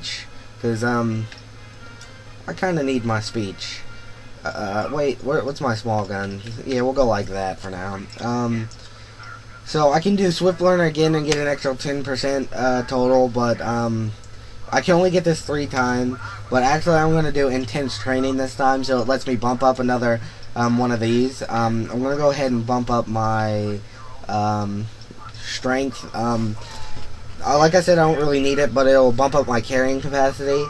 speech, because I kind of need my speech. Wait, what's my small gun? Yeah, we'll go like that for now. So I can do Swift Learner again and get an extra 10% total, but I can only get this 3 times. But actually, I'm going to do Intense Training this time, so it lets me bump up another one of these. I'm going to go ahead and bump up my Strength. Like I said, I don't really need it, but it'll bump up my carrying capacity.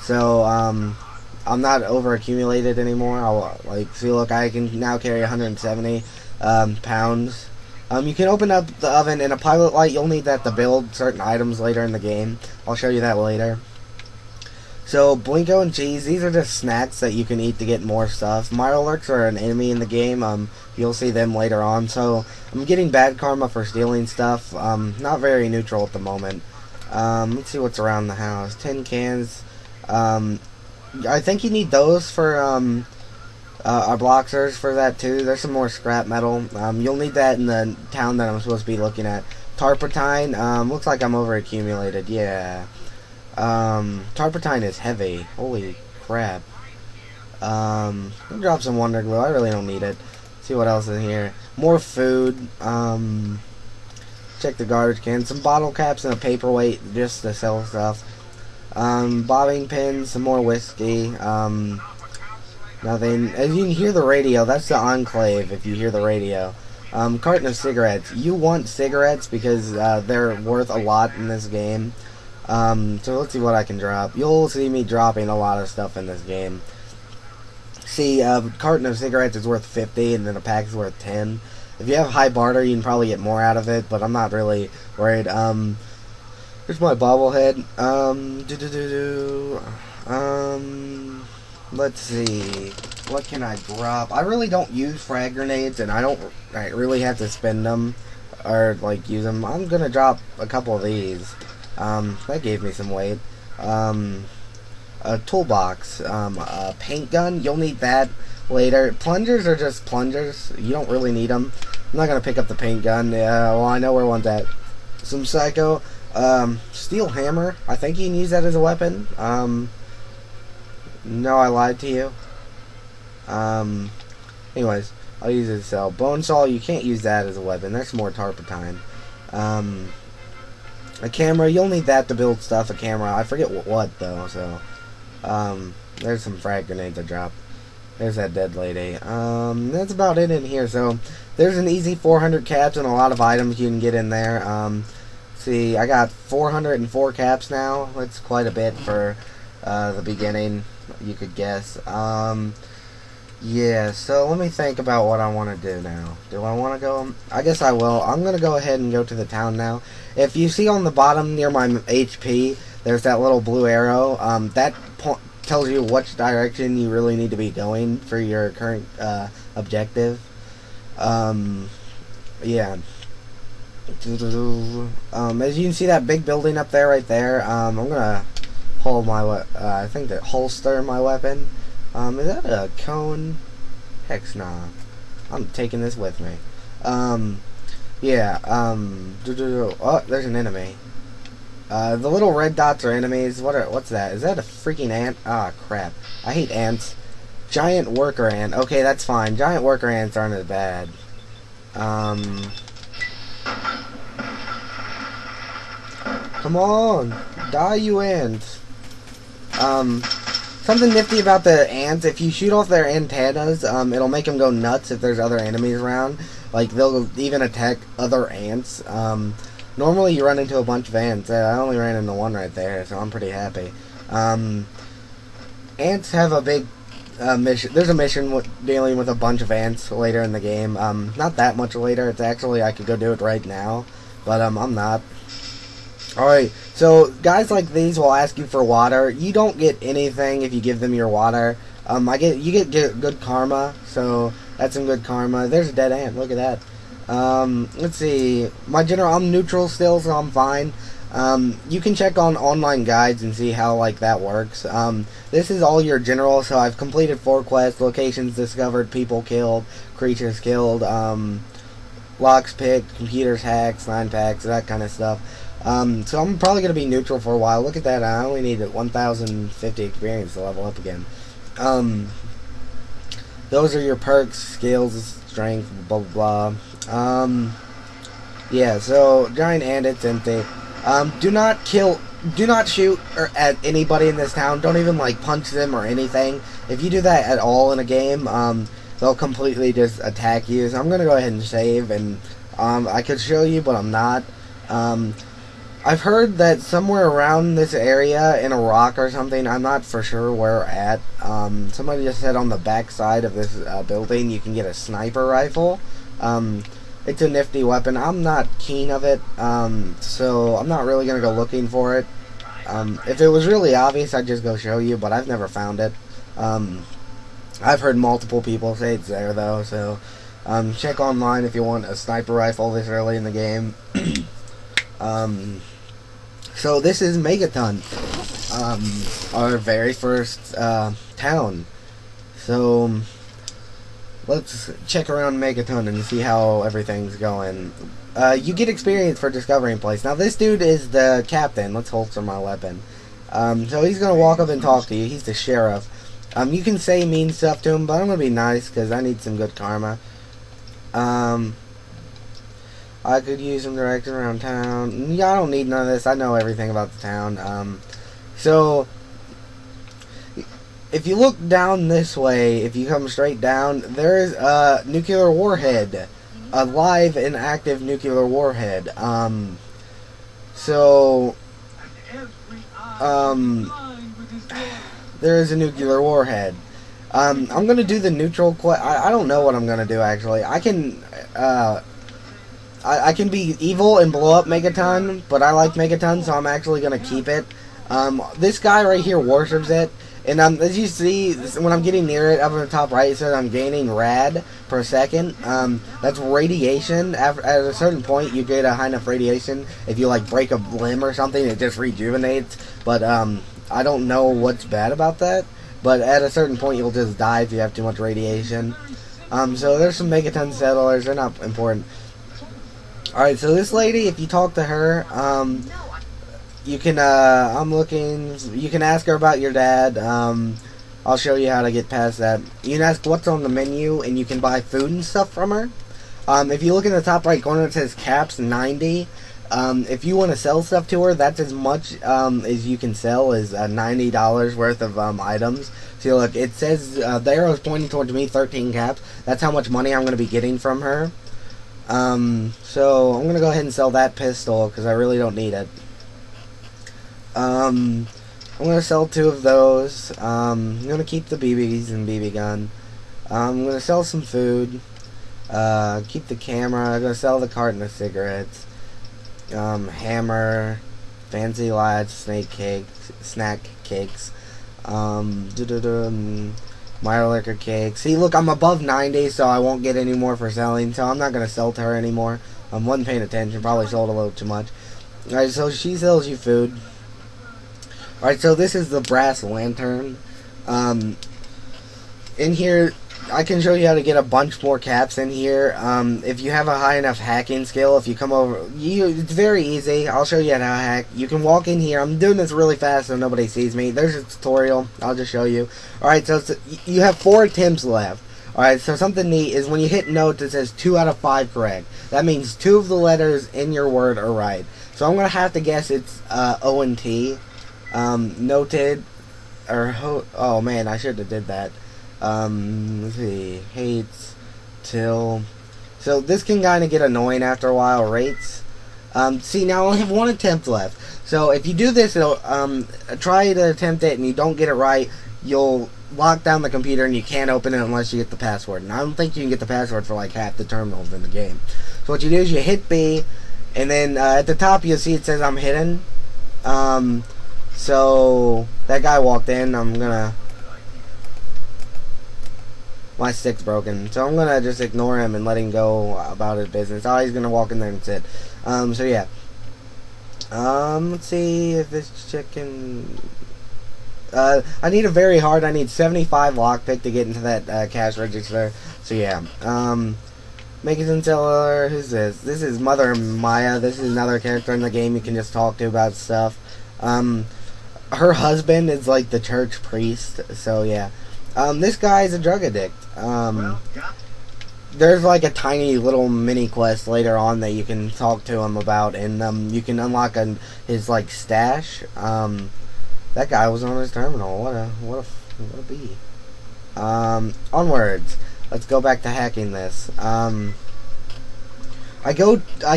So I'm not over accumulated anymore. I'll see, look, I can now carry 170 pounds. You can open up the oven and a pilot light. You'll need that to build certain items later in the game. I'll show you that later. So Blinko and cheese, these are just snacks that you can eat to get more stuff. Mirelurks are an enemy in the game. You'll see them later on. So I'm getting bad karma for stealing stuff. Not very neutral at the moment. Let's see what's around the house. 10 cans. I think you need those for our bloxers for that too. There's some more scrap metal. You'll need that in the town that I'm supposed to be looking at. Tarpatine. Looks like I'm over accumulated. Yeah. Tarpatine is heavy. Holy crap. I'll drop some Wonder Glue. I really don't need it. See what else is here. More food. Check the garbage can. Some bottle caps and a paperweight just to sell stuff. Bobbing pins. Some more whiskey. Nothing. As you can hear the radio, that's the Enclave if you hear the radio. Carton of cigarettes. You want cigarettes because they're worth a lot in this game. So let's see what I can drop. You'll see me dropping a lot of stuff in this game. See, a carton of cigarettes is worth 50 and then a pack is worth 10. If you have high barter, you can probably get more out of it, but I'm not really worried. Here's my bobblehead. Let's see. What can I drop? I really don't use frag grenades, and I really have to spend them or use them. I'm gonna drop a couple of these. That gave me some weight. A toolbox. A paint gun. You'll need that later. Plungers are just plungers. You don't really need them. I'm not gonna pick up the paint gun. Well, I know where one's at. Some psycho. Steel hammer. I think you can use that as a weapon. No, I lied to you. Anyways, I'll use it to sell. Bone saw, you can't use that as a weapon. There's more tarpatine. A camera, you'll need that to build stuff. A camera, I forget what though, so. There's some frag grenades I dropped. There's that dead lady. That's about it in here. So, there's an easy 400 caps and a lot of items you can get in there. See, I got 404 caps now. That's quite a bit for the beginning, you could guess. Yeah, so let me think about what I want to do now. Do I want to go? I guess I will. I'm going to go ahead and go to the town now. If you see on the bottom near my HP, there's that little blue arrow. That tells you which direction you really need to be going for your current objective. Yeah. As you can see that big building up there, right there, I'm going to hold my, I think that holster my weapon. Is that a cone? Heck nah. I'm taking this with me. Yeah, oh, there's an enemy. The little red dots are enemies. What's that? Is that a freaking ant? Ah, crap. I hate ants. Giant worker ant. Okay, that's fine. Giant worker ants aren't as bad. Come on. Die, you ants. Something nifty about the ants, if you shoot off their antennas, it'll make them go nuts if there's other enemies around. They'll even attack other ants. Normally you run into a bunch of ants. I only ran into one right there, so I'm pretty happy. Ants have a big mission. There's a mission dealing with a bunch of ants later in the game. Not that much later. It's actually, I could go do it right now, but I'm not. Alright, so guys like these will ask you for water. You don't get anything if you give them your water. You get good karma, so that's some good karma. There's a dead ant, look at that. Let's see, I'm neutral still, so I'm fine. You can check on online guides and see how that works. This is all your general, so I've completed 4 quests, locations discovered, people killed, creatures killed, locks picked, computers hacked, 9 packs, that kind of stuff. So I'm probably going to be neutral for a while. Look at that, I only need 1,050 experience to level up again. Those are your perks, skills, strength, blah blah blah. Yeah, so giant and it's empty. Do not shoot at anybody in this town. Don't even like punch them or anything. If you do that at all in a game, they'll completely just attack you. So I'm gonna go ahead and save, and I could show you, but I'm not. I've heard that somewhere around this area in a rock or something, I'm not for sure where at, somebody just said on the back side of this building you can get a sniper rifle. It's a nifty weapon. I'm not keen of it, so I'm not really going to go looking for it. If it was really obvious, I'd just go show you, but I've never found it. I've heard multiple people say it's there, though, so check online if you want a sniper rifle this early in the game. So this is Megaton, our very first town. So let's check around Megaton and see how everything's going. You get experience for discovering place. Now this dude is the captain. Let's holster my weapon. So he's gonna walk up and talk to you. He's the sheriff. You can say mean stuff to him, but I'm gonna be nice because I need some good karma. I could use some direction around town. Yeah, I don't need none of this. I know everything about the town. So if you look down this way, if you come straight down, there's a nuclear warhead, a live and active nuclear warhead. There is a nuclear warhead. I'm gonna do the neutral I don't know what I'm gonna do actually. I can I can be evil and blow up Megaton, but I like Megaton, so I'm actually gonna keep it. This guy right here worships it, and as you see, when I'm getting near it, up in the top right, it says I'm gaining rad per second. That's radiation. At a certain point, you get a high enough radiation. If you like break a limb or something, it just rejuvenates. But I don't know what's bad about that. But at a certain point, you'll just die if you have too much radiation. So there's some Megaton settlers. They're not important. Alright, so this lady, if you talk to her, you can, you can ask her about your dad. I'll show you how to get past that. You can ask what's on the menu, and you can buy food and stuff from her. If you look in the top right corner, it says caps 90. If you want to sell stuff to her, that's as much as you can sell is $90 worth of items. See, look, it says the arrow is pointing towards me, 13 caps. That's how much money I'm going to be getting from her. So I'm going to go ahead and sell that pistol because I really don't need it. I'm going to sell 2 of those. I'm going to keep the BBs and BB gun. I'm going to sell some food. Keep the camera. I'm going to sell the carton of cigarettes. Hammer, fancy lads, snack cakes, Meyer liquor cake. See, look, I'm above 90, so I won't get any more for selling, so I'm not going to sell to her anymore. I wasn't paying attention, probably sold a little too much. Alright, so she sells you food. Alright, so this is the brass lantern. In here, I can show you how to get a bunch more caps in here. If you have a high enough hacking skill, if you come over, it's very easy. I'll show you how to hack. You can walk in here. I'm doing this really fast so nobody sees me. There's a tutorial. I'll just show you. Alright, so you have 4 attempts left. Alright, so something neat is when you hit notes, it says 2 out of 5 correct. That means 2 of the letters in your word are right. So I'm going to have to guess it's O and T. Noted. Oh man, I should have did that. Let's see, hates, till, so this can kind of get annoying after a while, rates, see, now I only have 1 attempt left, so if you do this, it'll, try to attempt it and you don't get it right, you'll lock down the computer and you can't open it unless you get the password, and I don't think you can get the password for like half the terminals in the game. So what you do is you hit B, and then, at the top you'll see it says I'm hidden, so, that guy walked in, my stick's broken, so I'm gonna just ignore him and let him go about his business. Oh, he's gonna walk in there and sit. So yeah. Let's see if this chicken. I need a very hard. I need 75 lockpick to get into that cash register. So yeah. Megaton Seller, who's this? This is Mother Maya. This is another character in the game you can just talk to about stuff. Her husband is like the church priest, so yeah. This guy is a drug addict. There's like a tiny little mini quest later on that you can talk to him about, and you can unlock his like stash. That guy was on his terminal. What a bee. Onwards. Let's go back to hacking this. I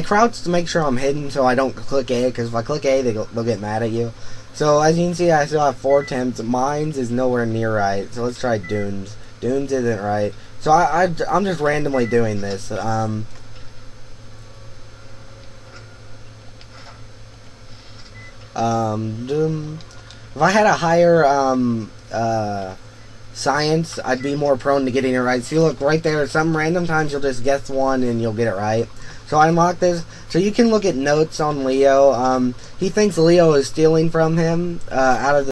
crouch to make sure I'm hidden so I don't click A, because if I click A, they'll get mad at you. So as you can see, I still have 4 attempts. Mines is nowhere near right, so let's try Dunes. Dunes isn't right. So I'm just randomly doing this. If I had a higher science, I'd be more prone to getting it right. So you look right there, some random times you'll just guess one and you'll get it right. So I unlocked this. So you can look at notes on Leo. He thinks Leo is stealing from him out of the